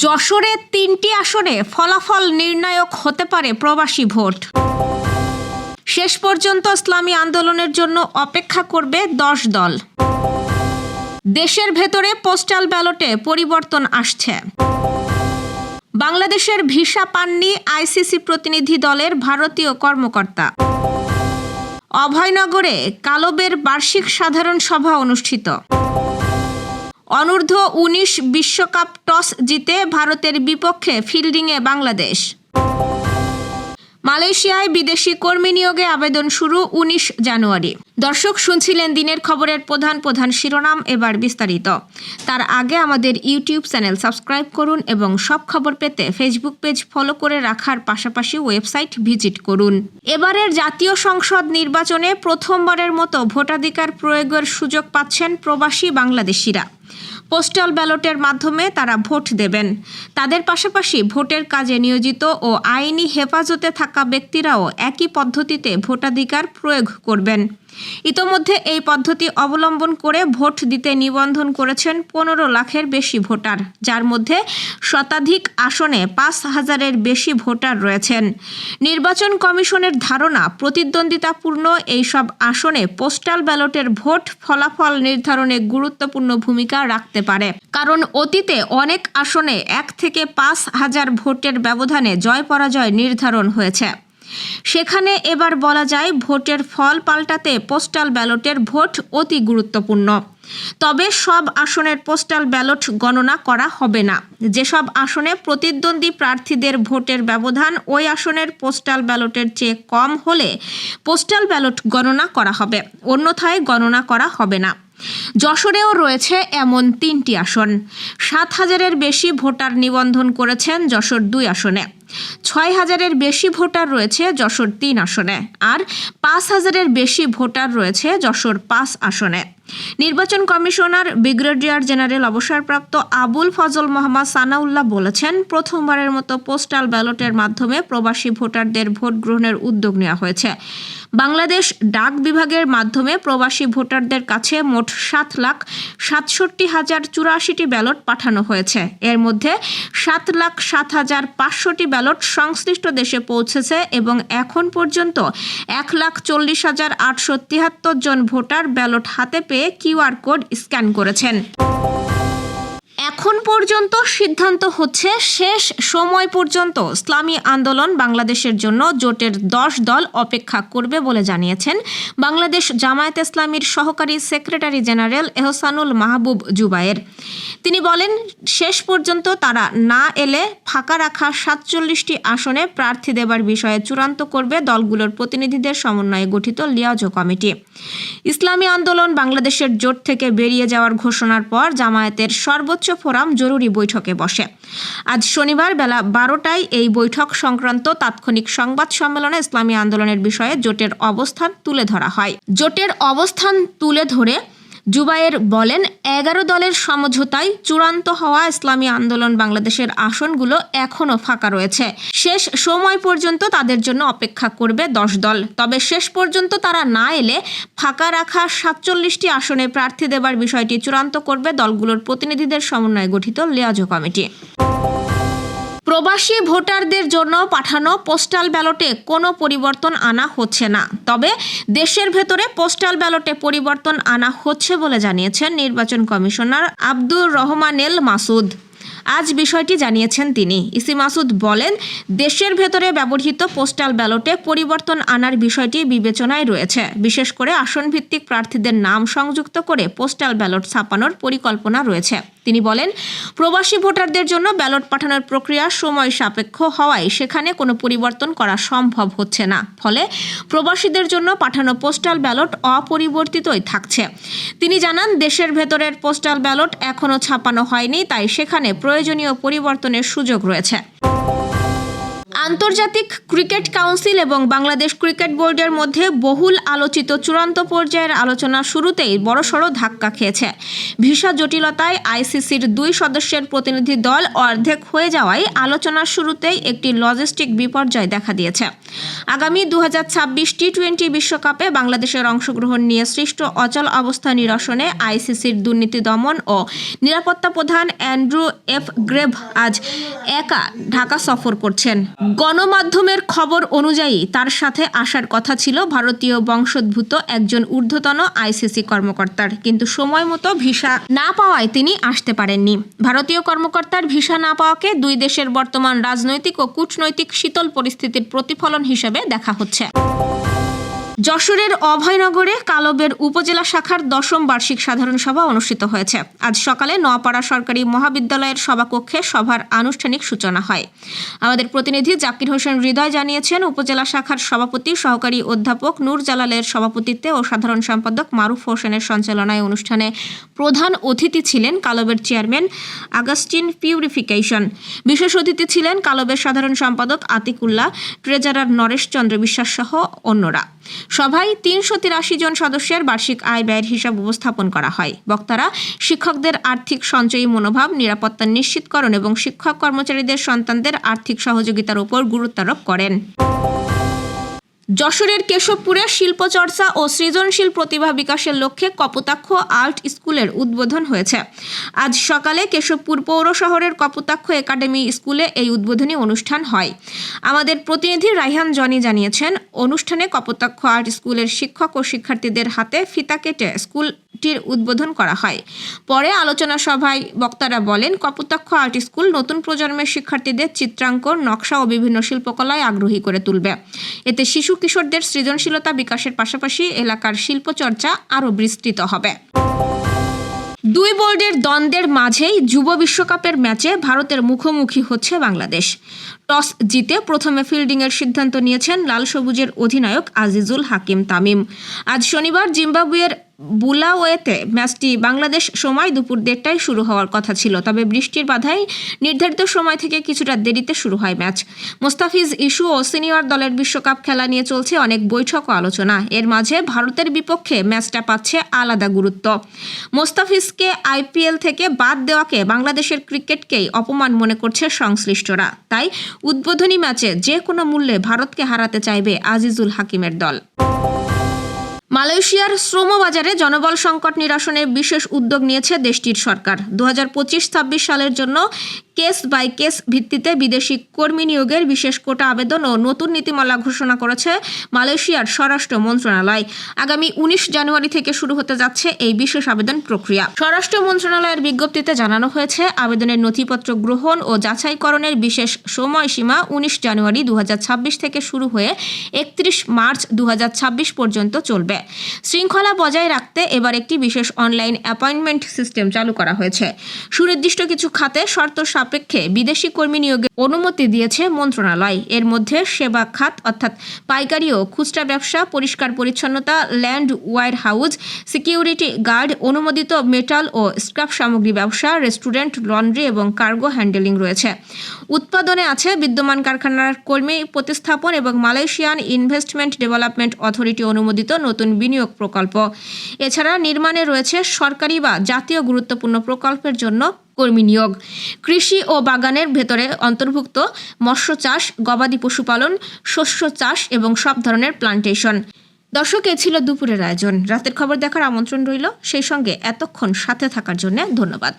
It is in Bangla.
যশোরে ৩টি আসনে ফলাফল নির্ণায়ক হতে পারে প্রবাসী ভোট। শেষ পর্যন্ত ইসলামী আন্দোলনের জন্য অপেক্ষা করবে 10 দল। দেশের ভেতরে পোস্টাল ব্যালটে পরিবর্তন আসছে। বাংলাদেশের ভিসা পাননি আইসিসি প্রতিনিধি দলের ভারতীয় কর্মকর্তা। অভয়নগরে কালবের বার্ষিক সাধারণ সভা অনুষ্ঠিত। অনূর্ধ্ব 19 বিশ্বকাপ টস জিতে ভারতের বিপক্ষে ফিল্ডিংয়ে বাংলাদেশ। মালয়েশিয়ায় বিদেশি কর্মী নিয়োগে আবেদন শুরু 19 জানুয়ারি। দর্শক, শুনছিলেন দিনের খবরের প্রধান শিরোনাম, এবার বিস্তারিত। তার আগে আমাদের ইউটিউব চ্যানেল সাবস্ক্রাইব করুন এবং সব খবর পেতে ফেসবুক পেজ ফলো করে রাখার পাশাপাশি ওয়েবসাইট ভিজিট করুন। এবারের জাতীয় সংসদ নির্বাচনে প্রথমবারের মতো ভোটাধিকার প্রয়োগের সুযোগ পাচ্ছেন প্রবাসী বাংলাদেশিরা। পোস্টাল ব্যালটের মাধ্যমে তারা ভোট দেবেন। তাদের পাশাপাশি ভোটের কাজে নিয়োজিত ও আইনি হেফাজতে থাকা ব্যক্তিরাও একই পদ্ধতিতে ভোটাধিকার প্রয়োগ করবেন। ইতোমধ্যে এই পদ্ধতি অবলম্বন করে ভোট দিতে নিবন্ধন করেছেন 15 লাখের বেশি ভোটার, যার মধ্যে শতাধিক আসনে 5,000-এর বেশি ভোটার রয়েছেন। নির্বাচন কমিশনের ধারণা, প্রতিদ্বন্দ্বিতাপূর্ণ এইসব আসনে পোস্টাল ব্যালটের ভোট ফলাফল নির্ধারণে গুরুত্বপূর্ণ ভূমিকা রাখতে পারে। কারণ অতীতে অনেক আসনে 1 থেকে 5,000 ভোটের ব্যবধানে জয় পরাজয় নির্ধারণ হয়েছে। সেখানে এবার বলা যায় ভোটের ফল পাল্টাতে পোস্টাল ব্যালটের ভোট অতি গুরুত্বপূর্ণ। তবে সব আসনের পোস্টাল ব্যালট গণনা করা হবে না। যেসব আসনে প্রতিদ্বন্দ্বী প্রার্থীদের ভোটের ব্যবধান ওই আসনের পোস্টাল ব্যালটের চেয়ে কম হলে পোস্টাল ব্যালট গণনা করা হবে, অন্যথায় গণনা করা হবে না। যশোরেও রয়েছে এমন 3টি আসন। 7,000-এর বেশি ভোটার নিবন্ধন করেছেন যশোর 2 আসনে। 6,000-এর বেশি ভোটার রয়েছে যশোর 3 আসনে, আর 5,000-এর বেশি ভোটার রয়েছে যশোর 5 আসনে। নির্বাচন কমিশনার ব্রিগেডিয়ার জেনারেল অবসরপ্রাপ্ত আবুল ফজল মোহাম্মদ সানাউল্লাহ বলেছেন, প্রথমবারের মতো পোস্টাল ব্যালটের মাধ্যমে প্রবাসী ভোটারদের ভোট গ্রহণের উদ্যোগ নেওয়া হয়েছে। বাংলাদেশ ডাক বিভাগের মাধ্যমে প্রবাসী ভোটারদের কাছে মোট 7,67,084টি ব্যালট পাঠানো হয়েছে। এর মধ্যে 7,07,500টি ব্যালট সংশ্লিষ্ট দেশে পৌঁছেছে এবং এখন পর্যন্ত 1,40,873 জন ভোটার ব্যালট হাতে পেয়ে কিউআর কোড স্ক্যান করেছেন। এখন পর্যন্ত সিদ্ধান্ত হচ্ছে, শেষ সময় পর্যন্ত ইসলামী আন্দোলন বাংলাদেশের জন্য জোটের 10 দল অপেক্ষা করবে বলে জানিয়েছেন বাংলাদেশ জামায়াতে ইসলামীর সহকারী সেক্রেটারি জেনারেল এহসানুল মাহবুব জুবায়ের। তিনি বলেন, শেষ পর্যন্ত তারা না এলে ফাঁকা রাখা 47টি আসনে প্রার্থী দেবার বিষয়ে চূড়ান্ত করবে দলগুলোর প্রতিনিধিদের সমন্বয়ে গঠিত লিয়াজো কমিটি। ইসলামী আন্দোলন বাংলাদেশের জোট থেকে বেরিয়ে যাওয়ার ঘোষণার পর জামায়াতের সর্বোচ্চ ফোরাম জরুরি বৈঠকে বসে। আজ শনিবার বেলা 12টায় এই বৈঠক সংক্রান্ত তাৎক্ষণিক সংবাদ সম্মেলনে ইসলামী আন্দোলনের বিষয়ে জোটের অবস্থান তুলে ধরা হয়। জোটের অবস্থান তুলে ধরে জুবায়ের বলেন, 11 দলের সমঝোতায় চূড়ান্ত হওয়া ইসলামী আন্দোলন বাংলাদেশের আসনগুলো এখনও ফাঁকা রয়েছে। শেষ সময় পর্যন্ত তাদের জন্য অপেক্ষা করবে 10 দল। তবে শেষ পর্যন্ত তারা না এলে ফাঁকা রাখা 47টি আসনে প্রার্থী দেবার বিষয়টি চূড়ান্ত করবে দলগুলোর প্রতিনিধিদের সমন্বয়ে গঠিত লিয়াজো কমিটি। প্রবাসী ভোটারদের জন্য পাঠানো পোস্টাল ব্যালটে কোনো পরিবর্তন আনা হচ্ছে না। তবে দেশের ভেতরে পোস্টাল ব্যালটে পরিবর্তন আনা হচ্ছে বলে জানিয়েছেন নির্বাচন কমিশনার আব্দুর রহমানেল মাসুদ। আজ বিষয়টি জানিয়েছেন তিনি। ইসি মাসুদ বলেন, দেশের ভেতরে ব্যবহৃত পোস্টাল ব্যালটে পরিবর্তন আনার বিষয়টি বিবেচনায় রয়েছে। বিশেষ করে আসনভিত্তিক প্রার্থীদের নাম সংযুক্ত করে পোস্টাল ব্যালট ছাপানোর পরিকল্পনা রয়েছে। তিনি বলেন, প্রবাসী ভোটারদের জন্য ব্যালট পাঠানোর প্রক্রিয়া সময় সাপেক্ষ হওয়ায় সেখানে কোনো পরিবর্তন করা সম্ভব হচ্ছে না। ফলে প্রবাসীদের জন্য পাঠানো পোস্টাল ব্যালট অপরিবর্তিতই থাকছে। তিনি জানান, দেশের ভেতরের পোস্টাল ব্যালট এখনও ছাপানো হয়নি, তাই সেখানে প্রয়োজনীয় পরিবর্তনের সুযোগ রয়েছে। আন্তর্জাতিক ক্রিকেট কাউন্সিল এবং বাংলাদেশ ক্রিকেট বোর্ডের মধ্যে বহুল আলোচিত চূড়ান্ত পর্যায়ের আলোচনা শুরুতেই বড়সড় ধাক্কা খেয়েছে। ভিসা জটিলতায় আইসিসির 2 সদস্যের প্রতিনিধি দল অর্ধেক হয়ে যাওয়ায় আলোচনার শুরুতেই একটি লজিস্টিক বিপর্যয় দেখা দিয়েছে। আগামী 2026 টি-20 বিশ্বকাপে বাংলাদেশের অংশগ্রহণ নিয়ে সৃষ্ট অচল অবস্থা নিরসনে আইসিসির দুর্নীতি দমন ও নিরাপত্তা প্রধান অ্যান্ড্রু এফ গ্রেভ আজ একা ঢাকা সফর করছেন। গণমাধ্যমের খবর অনুযায়ী তার সাথে আসার কথা ছিল ভারতীয় বংশোদ্ভূত একজন ঊর্ধ্বতন আইসিসি কর্মকর্তার, কিন্তু সময় মতো ভিসা না পাওয়ায় তিনি আসতে পারেননি। ভারতীয় কর্মকর্তার ভিসা না পাওয়াকে দুই দেশের বর্তমান রাজনৈতিক ও কূটনৈতিক শীতল পরিস্থিতির প্রতিফলন হিসেবে দেখা হচ্ছে। যশোরের অভয়নগরে কালবের উপজেলা শাখার 10ম বার্ষিক সাধারণ সভা অনুষ্ঠিত হয়েছে। আজ সকালে নোয়াপাড়া সরকারি মহাবিদ্যালয়ের সভাকক্ষে সভার আনুষ্ঠানিক সূচনা হয়। আমাদের প্রতিনিধি জাকির হোসেন হৃদয় জানিয়েছেন, উপজেলা শাখার সভাপতি সহকারী অধ্যাপক নূর জালালের সভাপতিত্বে ও সাধারণ সম্পাদক মারুফ হোসেনের সঞ্চালনায় অনুষ্ঠানে প্রধান অতিথি ছিলেন কালবের চেয়ারম্যান আগাস্টিন পিউরিফিকেশন। বিশেষ অতিথি ছিলেন কালবের সাধারণ সম্পাদক আতিকুল্লাহ, ট্রেজারার নরেশ চন্দ্র বিশ্বাস সহ অন্যরা। সভায় 383 জন সদস্যের বার্ষিক আয় ব্যয়ের হিসাব উপস্থাপন করা হয়। বক্তারা শিক্ষকদের আর্থিক সঞ্চয়ী মনোভাব, নিরাপত্তা নিশ্চিতকরণ এবং শিক্ষক কর্মচারীদের সন্তানদের আর্থিক সহযোগিতার উপর গুরুত্বারোপ করেন। যশোরের কেশবপুরে শিল্পচর্চা ও সৃজনশীল প্রতিভা বিকাশের লক্ষ্যে কপোতাক্ষ আর্ট স্কুলের উদ্বোধন হয়েছে। আজ সকালে কেশবপুর পৌর শহরের কপোতাক্ষ একাডেমি স্কুলে এই উদ্বোধনী অনুষ্ঠান হয়। আমাদের প্রতিনিধি রাইহান জনি জানিয়েছেন, অনুষ্ঠানে কপোতাক্ষ আর্ট স্কুলের শিক্ষক ও শিক্ষার্থীদের হাতে ফিতা কেটে স্কুলটির উদ্বোধন করা হয়। পরে আলোচনা সভায় বক্তারা বলেন, কপোতাক্ষ আর্ট স্কুল নতুন প্রজন্মের শিক্ষার্থীদের চিত্রাঙ্কন, নকশা ও বিভিন্ন শিল্পকলায় আগ্রহী করে তুলবে। এতে শিশু কিশোরদের সৃজনশীলতা বিকাশের পাশাপাশি এলাকার শিল্পচর্চা আরও বিস্তৃত হবে। 2 বোর্ডের দ্বন্দ্বের মাঝেই যুব বিশ্বকাপের ম্যাচে ভারতের মুখোমুখি হচ্ছে বাংলাদেশ। টস জিতে প্রথমে ফিল্ডিংয়ের সিদ্ধান্ত নিয়েছেন লাল সবুজের অধিনায়ক আজিজুল হাকিম তামিম। আজ শনিবার জিম্বাবুয়ের বুলাওয়েতে ম্যাচটি বাংলাদেশ সময় দুপুর 1টায় শুরু হওয়ার কথা ছিল, তবে বৃষ্টির বাধায় নির্ধারিত সময় থেকে কিছুটা দেরিতে শুরু হয় ম্যাচ। মোস্তাফিজ ইস্যু ও সিনিয়র দলের বিশ্বকাপ খেলা নিয়ে চলছে অনেক বৈঠক ও আলোচনা। এর মাঝে ভারতের বিপক্ষে ম্যাচটা পাচ্ছে আলাদা গুরুত্ব। মোস্তাফিজকে আইপিএল থেকে বাদ দেওয়াকে বাংলাদেশের ক্রিকেটকেই অপমান মনে করছে সংশ্লিষ্টরা। তাই উদ্বোধনী ম্যাচে যে কোনো মূল্যে ভারতকে হারাতে চাইবে আজিজুল হাকিমের দল। মালয়েশিয়ার শ্রমবাজারে জনবল সংকট নিরসনে বিশেষ উদ্যোগ নিয়েছে দেশটির সরকার। 2025-26 সালের জন্য কেস বাই কেস ভিত্তিতে বিদেশি কর্মী নিয়োগের বিশেষ কোটা আবেদন ও নতুন নীতিমালা ঘোষণা করেছে মালয়েশিয়ার স্বরাষ্ট্র মন্ত্রণালয়। আগামী 19 জানুয়ারি থেকে শুরু হতে যাচ্ছে এই বিশেষ আবেদন প্রক্রিয়া। স্বরাষ্ট্র মন্ত্রণালয়ের বিজ্ঞপ্তিতে জানানো হয়েছে, আবেদনের নথিপত্র গ্রহণ ও যাচাইকরণের বিশেষ সময়সীমা 19 জানুয়ারি 2026 থেকে শুরু হয়ে 31 মার্চ 2026 পর্যন্ত চলবে। শৃঙ্খলা বজায় রাখতে এবার একটি বিশেষ অনলাইন অ্যাপয়েন্টমেন্ট সিস্টেম চালু করা হয়েছে। সুনির্দিষ্ট কিছু খাতে শর্ত সাপেক্ষে বিদেশি কর্মী নিয়োগের অনুমতি দিয়েছে মন্ত্রণালয়। এর মধ্যে সেবা খাত অর্থাৎ পাইকারি ও খুচরা ব্যবসা, পরিষ্কার পরিচ্ছন্নতা, land warehouse, security guard, অনুমোদিত মেটাল ও স্ক্র্যাপ সামগ্রী ব্যবসা, রেস্টুরেন্ট, লন্ড্রি এবং কার্গো হ্যান্ডেলিং রয়েছে। উৎপাদনে আছে বিদ্যমান কারখানার কর্মী প্রতিস্থাপন এবং মালয়েশিয়ান ইনভেস্টমেন্ট ডেভেলপমেন্ট অথরিটি অনুমোদিত নতুন বিনিয়োগ প্রকল্প। এছাড়া নির্মাণে রয়েছে সরকারি বা জাতীয় গুরুত্বপূর্ণ প্রকল্পের জন্য কর্মী নিয়োগ। কৃষি ও বাগানের ভেতরে অন্তর্ভুক্ত মৎস্য চাষ, গবাদি পশুপালন, শস্য চাষ এবং সব ধরনের প্লান্টেশন। দর্শক, এ ছিল দুপুরের আয়োজন। রাতের খবর দেখার আমন্ত্রণ রইল। সেই সঙ্গে এতক্ষণ সাথে থাকার জন্য ধন্যবাদ।